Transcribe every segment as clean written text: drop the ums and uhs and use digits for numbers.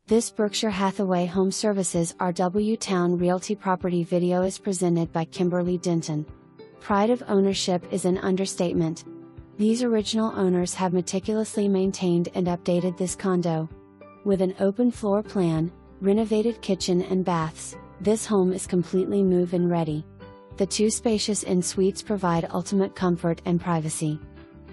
This Berkshire Hathaway HomeServices RW Towne Realty property video is presented by Kimberly Denton. Pride of ownership is an understatement. These original owners have meticulously maintained and updated this condo. With an open floor plan, renovated kitchen and baths, this home is completely move-in ready. The 2 spacious en-suites provide ultimate comfort and privacy.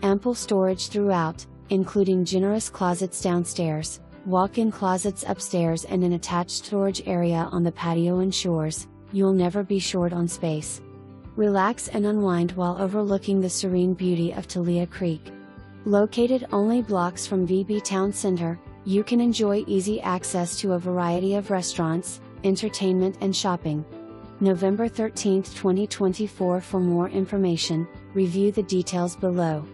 Ample storage throughout, including generous closets downstairs, walk-in closets upstairs and an attached storage area on the patio ensures you'll never be short on space. Relax and unwind while overlooking the serene beauty of Thalia Creek. Located only blocks from VB Town Center, you can enjoy easy access to a variety of restaurants, entertainment and shopping. November 13, 2024. For more information, review the details below.